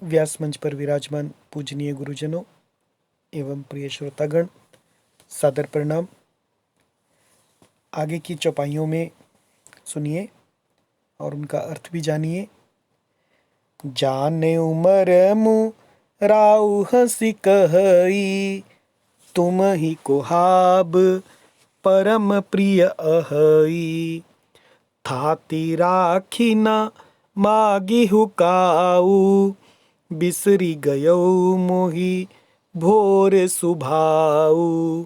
व्यास मंच पर विराजमान पूजनीय गुरुजनों एवं प्रिय श्रोतागण, सादर प्रणाम। आगे की चौपाइयों में सुनिए और उनका अर्थ भी जानिए। जाने उमर मुँह राउ हंसी कहई, तुम ही कुहाब परम प्रिय अहई। थाती राखी न मागी हुकाऊ, बिसरी गयो मोही भोर सुभाऊ।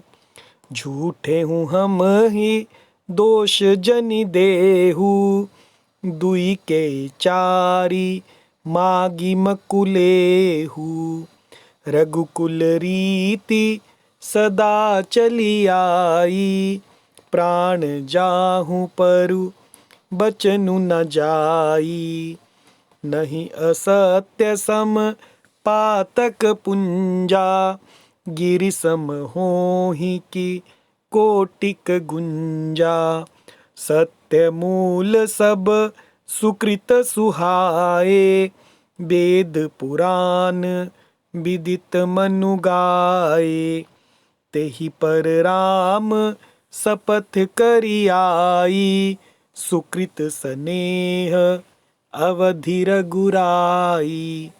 झूठे हूँ हम ही दोष जनि देहु, दुई के चारी मागी मकुलेहु। रघुकुल रीति सदा चली आई, प्राण जाहु परु बचनु न जाई। नहीं असत्य सम पातक पुंजा, गिरि सम होहि की कोटिक गुंजा। सत्य मूल सब सुकृत सुहाए, वेद पुराण विदित मनु गाए। तेहि पर राम शपथ करि आई, सुकृत स्नेह अवधि रघुराई।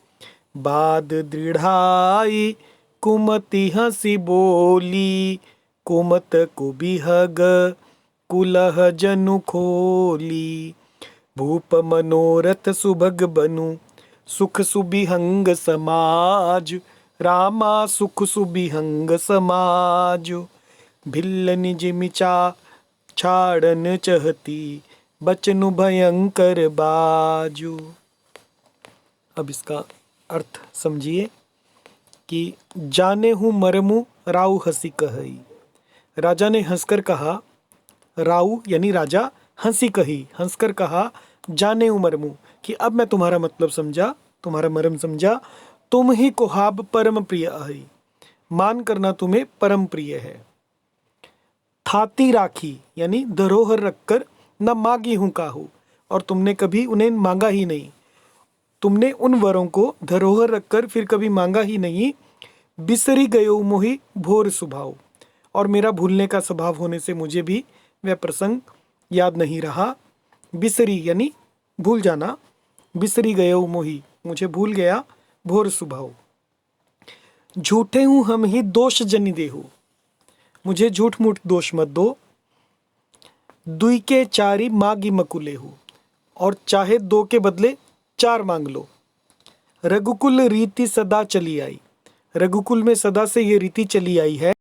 बाद दृढ़ाई कुमति हंसी बोली, कुमत कुबिहग कुलह जनु खोली। भूप मनोरथ सुभग बनु, सुख सुबिहंग समाज। रामा सुख सुबिहंग समाज, भिल्ल निज मिचा छाड़न चहती, बचनु भयंकर बाजू। अब इसका अर्थ समझिए कि जाने हूँ मरमु राउ हंसी कहई। राजा ने हंसकर कहा, राउ यानी राजा, हंसी कही हंसकर कहा, जाने हूँ मरमु कि अब मैं तुम्हारा मतलब समझा, तुम्हारा मर्म समझा। तुम ही कुहाब परम प्रिय अहि, मान करना तुम्हें परम प्रिय है। थाती राखी यानी धरोहर रखकर न मांगी हूँ काहू, और तुमने कभी उन्हें मांगा ही नहीं। तुमने उन वरों को धरोहर रखकर फिर कभी मांगा ही नहीं। बिसरी गयो मोहि भोर सुभाव, और मेरा भूलने का स्वभाव होने से मुझे भी वह प्रसंग याद नहीं रहा। बिसरी यानी भूल जाना, बिसरी गयो मोहि मुझे भूल गया, भोर सुभाव। झूठे हूँ हम ही दोष जनि देहु, मुझे झूठ मूठ दोष मत दो। दुई के चारी मागी मकुलेहु, और चाहे दो के बदले चार मांग लो। रघुकुल रीति सदा चली आई, रघुकुल में सदा से ये रीति चली आई है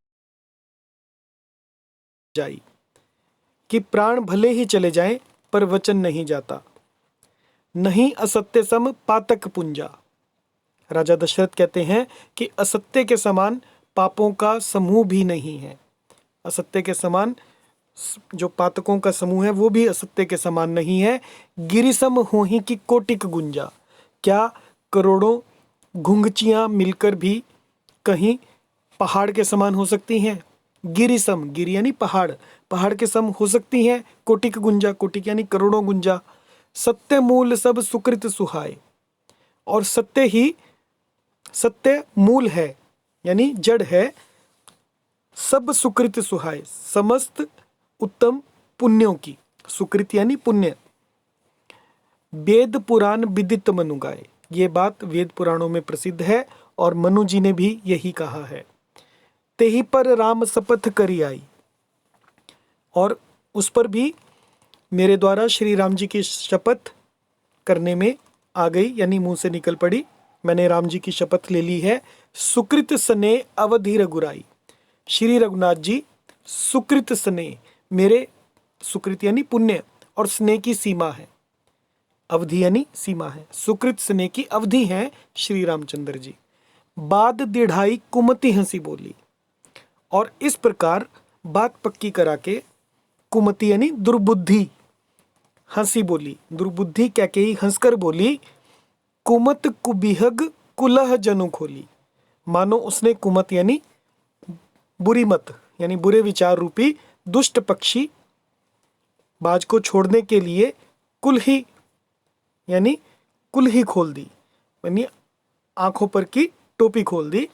जाई कि प्राण भले ही चले जाएं पर वचन नहीं जाता। नहीं असत्य सम पातक पुंजा, राजा दशरथ कहते हैं कि असत्य के समान पापों का समूह भी नहीं है। असत्य के समान जो पातकों का समूह है वो भी असत्य के समान नहीं है। गिरिसम होहि की कोटिक गुंजा, क्या करोड़ों घुंघचियां मिलकर भी कहीं पहाड़ के समान हो सकती हैं? गिरिसम, गिरि यानी पहाड़, पहाड़ के सम हो सकती हैं। कोटिक गुंजा, कोटिक यानी करोड़ों गुंजा। सत्य मूल सब सुकृत सुहाए, और सत्य ही सत्य मूल है यानी जड़ है। सब सुकृत सुहाए, समस्त उत्तम पुण्यों की, सुकृत यानी पुण्य। वेद पुराण विदित मनु गाए, ये बात वेद पुराणों में प्रसिद्ध है और मनु जी ने भी यही कहा है। तेहि पर राम शपथ करी आई, और उस पर भी मेरे द्वारा श्री राम जी की शपथ करने में आ गई, यानी मुंह से निकल पड़ी। मैंने राम जी की शपथ ले ली है। सुकृत स्नेह अवधि रघुराई, श्री रघुनाथ जी सुकृत स्नेह, मेरे सुकृत यानी पुण्य और स्नेह की सीमा है, अवधि यानी सीमा है। सुकृत स्नेह की अवधि है श्री रामचंद्र जी। बाद दिढ़ाई कुमति हंसी बोली, और इस प्रकार बात पक्की करा के कुमति यानी दुर्बुद्धि हंसी बोली, दुर्बुद्धि कैकेयी हंसकर बोली। कुमत कुबिहग कुलह जनु खोली, मानो उसने कुमत यानी बुरी मत यानी बुरे विचार रूपी दुष्ट पक्षी बाज को छोड़ने के लिए कुल ही यानी कुल ही खोल दी, यानी आंखों पर की टोपी खोल दी।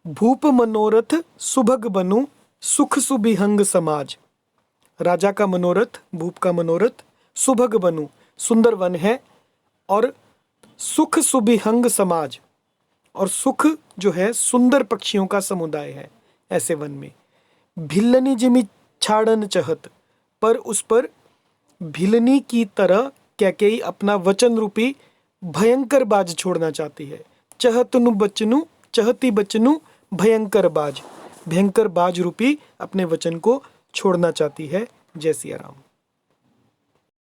भूप मनोरथ सुभग बनु, सुख सुबिहंग समाज। राजा का मनोरथ, भूप का मनोरथ, सुभग बनु सुंदर वन है, और सुख सुबिहंग समाज, और सुख जो है सुंदर पक्षियों का समुदाय है ऐसे वन में। भिल्लनी जिमि छाड़न चहत, पर उस पर भिलनी की तरह कैकेयी अपना वचन रूपी भयंकर बाज छोड़ना चाहती है। चहतनु बचनु, चहती बचनु भयंकर बाज, भयंकर बाज रूपी अपने वचन को छोड़ना चाहती है। जय सिया राम।